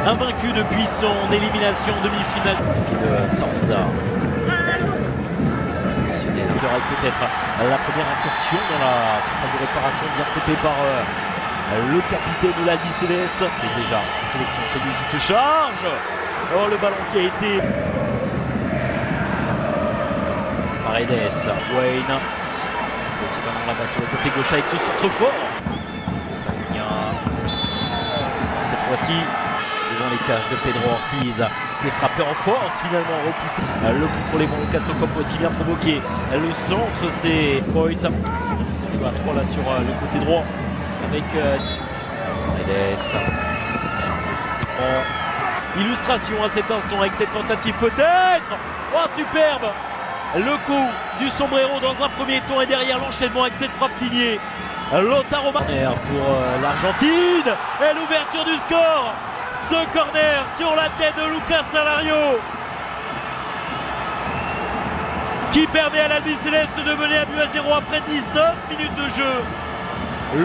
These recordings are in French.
invaincu depuis son élimination en demi-finale. De Sanza. Peut-être la première incursion dans la surface de réparation, bien stoppée par le capitaine de l'Albi Céleste. Et déjà, la sélection, c'est lui qui se charge. Oh, le ballon qui a été... Paredes, Wayne. Ce ballon là-bas sur le côté gauche avec ce centre fort. Cette fois-ci, devant les cages de Pedro Ortiz, c'est frappé en force, finalement repoussé. Le contrôle est bon, Lucas Ocampos qui vient provoquer. Le centre, c'est Foyt. C'est bien qu'ils sont joués à 3 là sur le côté droit. Avec Paredes. Illustration à cet instant avec cette tentative peut-être. Oh, superbe! Le coup du sombrero dans un premier temps et derrière l'enchaînement avec cette frappe signée Lautaro Martinez pour l'Argentine et l'ouverture du score. Ce corner sur la tête de Lucas Alario qui permet à l'Albi Céleste de mener à but à 0 après 19 minutes de jeu.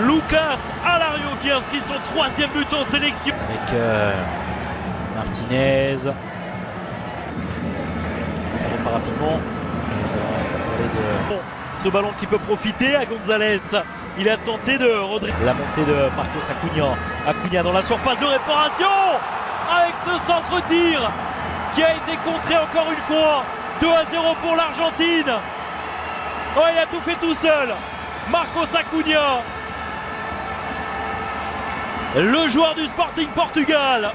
Lucas Alario qui inscrit son 3e but en sélection. Avec Martinez. Ça repart rapidement. Ce ballon qui peut profiter à Gonzalez. Il a tenté de Rodrigue. La montée de Marcos Acuna. Acuna dans la surface de réparation. Avec ce centre-tir qui a été contré encore une fois. 2-0 pour l'Argentine. Oh, il a tout fait tout seul. Marcos Acuna. Le joueur du Sporting Portugal.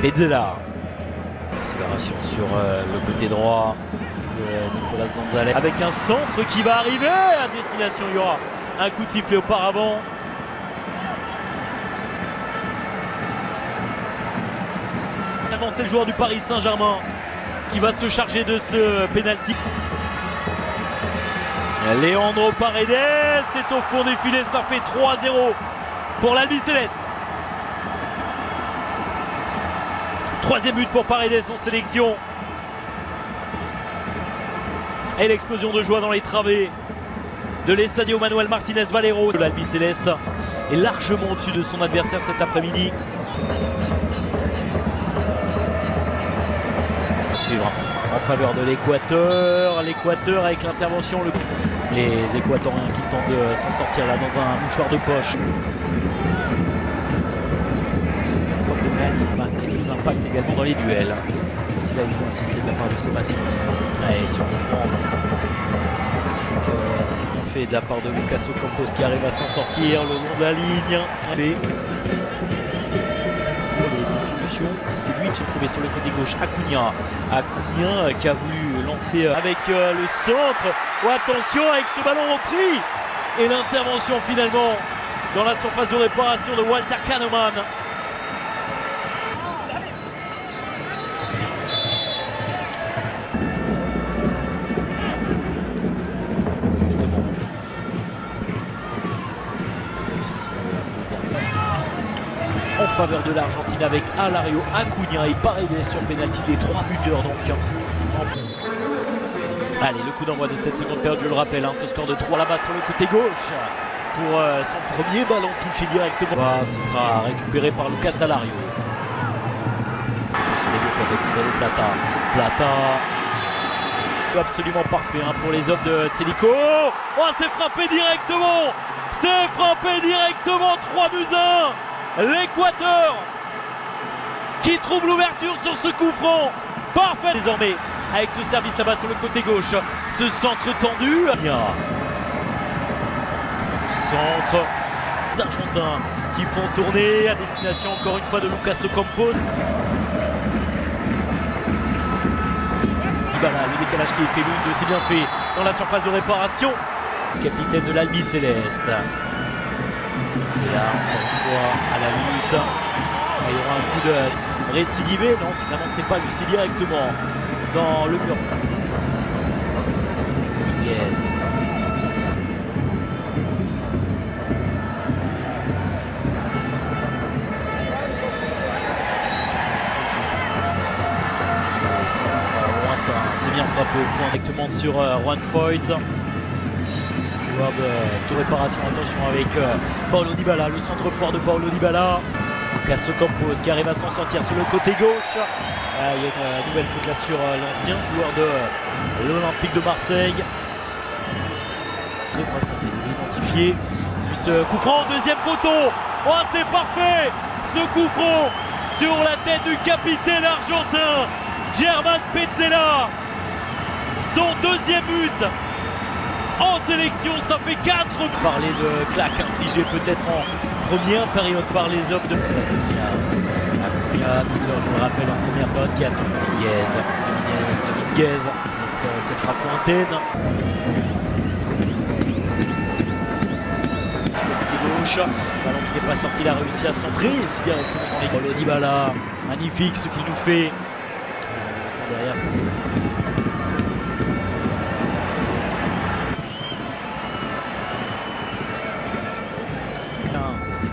Petzela. Accélération sur le côté droit de Nicolas Gonzalez. Avec un centre qui va arriver à destination. Il y aura un coup de sifflet auparavant. C'est le joueur du Paris Saint-Germain qui va se charger de ce pénalty. Leandro Paredes est au fond du filet. Ça fait 3-0 pour l'Albi Céleste. 3e but pour Paredes en sélection. Et l'explosion de joie dans les travées de l'Estadio Manuel Martinez Valero. L'Albi Céleste est largement au-dessus de son adversaire cet après-midi. À suivre en faveur de l'Équateur. L'Équateur avec l'intervention. Les Équatoriens qui tentent de s'en sortir là dans un mouchoir de poche. Et plus impact également dans les duels. C'est là il faut insister de la part de Sébastien. Allez, sur le front. C'est bien fait de la part de Lucas Ocampos qui arrive à s'en sortir le long de la ligne. Et des solutions. Et c'est lui qui se trouvait sur le côté gauche. Acuna. Acuna qui a voulu lancer avec le centre. Oh, attention avec ce ballon repris. Et l'intervention finalement dans la surface de réparation de Walter Kahneman. En faveur de l'Argentine avec Alario, Acuna et Paredes sur pénalty, les 3 buteurs donc. Allez, le coup d'envoi de cette seconde période, je le rappelle, ce score de 3 là-bas sur le côté gauche pour son premier ballon touché directement. Ce sera récupéré par Lucas Alario. Avec Plata. Plata. Absolument parfait pour les hommes de Tselico. Oh, c'est frappé directement. C'est frappé directement, 3-1. L'Équateur qui trouve l'ouverture sur ce coup franc. Parfait désormais avec ce service là-bas sur le côté gauche. Ce centre tendu. Centre. Les Argentins qui font tourner à destination encore une fois de Lucas Ocampos. Le décalage qui est fait, l'une de c'est bien fait dans la surface de réparation. Capitaine de l'Albi Céleste. Et là, encore une fois, à la lutte. Il y aura un coup de récidivé. Non, finalement, ce n'était pas lui. C'est directement dans le mur. Yes. C'est bien frappé au point directement sur Juan Foyt. part de réparation. Attention avec Paulo Dybala, le centre fort de Paulo Dybala. Lucas Ocampos qui arrive à s'en sortir sur le côté gauche. Il y a une nouvelle faute là sur l'ancien joueur de l'Olympique de Marseille. Très bien identifié. Suisse coup franc, deuxième poteau. Oh, c'est parfait! Ce coup franc sur la tête du capitaine argentin, Germán Petzela. Son deuxième but en sélection, ça fait 4. Parler de claque infligée peut-être en première période par les hommes de Acuna, buteur, je le rappelle, en première période qui attend Dominguez avec cette frappe lointaine. Gauche, ballon qui n'est pas sorti, il a réussi à centrer ici directement dans les Paulo Dybala, magnifique ce qu'il nous fait. Derrière.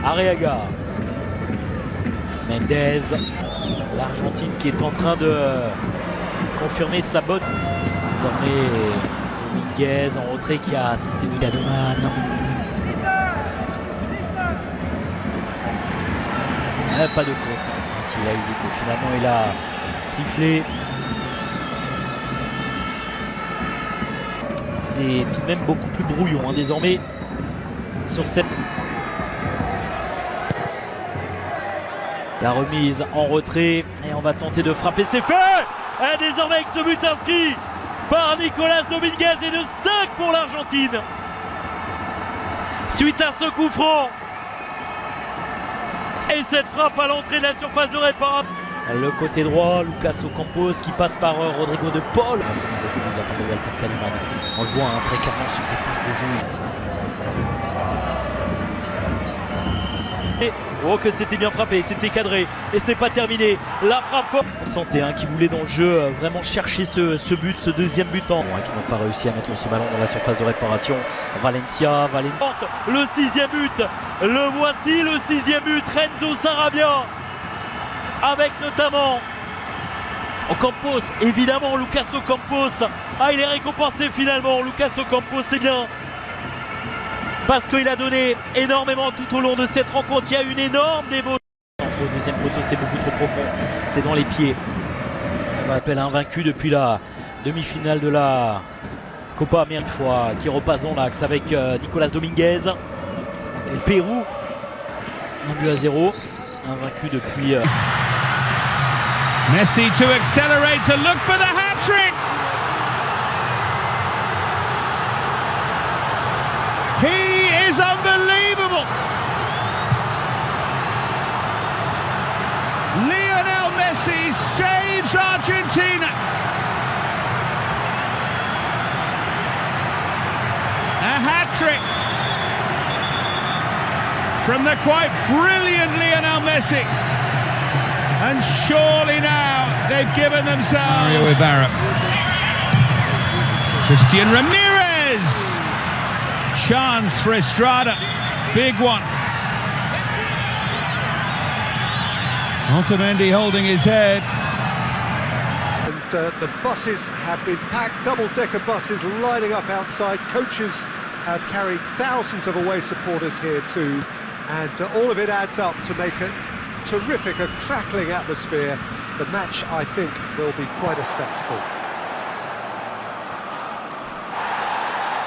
Arriaga, Mendes, l'Argentine qui est en train de confirmer sa botte. Désormais Dominguez en retrait qui a tenté de Gadoman. Pas de faute. Ici, il a hésité. Finalement, il a sifflé. C'est tout de même beaucoup plus brouillon désormais sur cette. La remise en retrait et on va tenter de frapper. C'est fait! Et désormais avec ce but inscrit par Nicolas Dominguez et de 5 pour l'Argentine. Suite à ce coup franc. Et cette frappe à l'entrée de la surface de réparation. Le côté droit, Lucas Ocampos qui passe par Rodrigo de Paul. On le voit très clairement sur ses faces de jeu. Et oh que c'était bien frappé, c'était cadré et ce n'est pas terminé. La frappe forte. On sentait qui voulait dans le jeu vraiment chercher ce but, ce deuxième but qui n'ont pas réussi à mettre ce ballon dans la surface de réparation. Valencia, le 6e but, le voici le 6e but, Renzo Sarabia avec notamment Ocampos, évidemment Lucas Ocampos. Il est récompensé finalement, Lucas Ocampos, c'est bien. Parce qu'il a donné énormément tout au long de cette rencontre. Il y a une énorme dévotion. Entre le deuxième poteau, c'est beaucoup trop profond. C'est dans les pieds. On appelle invaincu depuis la demi-finale de la Copa América. Qui repasse dans l'axe avec Nicolas Dominguez. C'est le Pérou. 1-0. Invaincu depuis. Messi to accelerate, to look for the hat-trick. He is unbelievable. Lionel Messi saves Argentina. A hat-trick from the quite brilliant Lionel Messi. And surely now they've given themselves. Mario Ibarra. Christian Ramirez. Chance for Estrada. Big one. Otamendi holding his head. And the buses have been packed, double-decker buses lining up outside. Coaches have carried thousands of away supporters here too. And all of it adds up to make a terrific, a crackling atmosphere. The match, I think, will be quite a spectacle.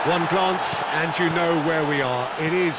One glance and you know where we are. It is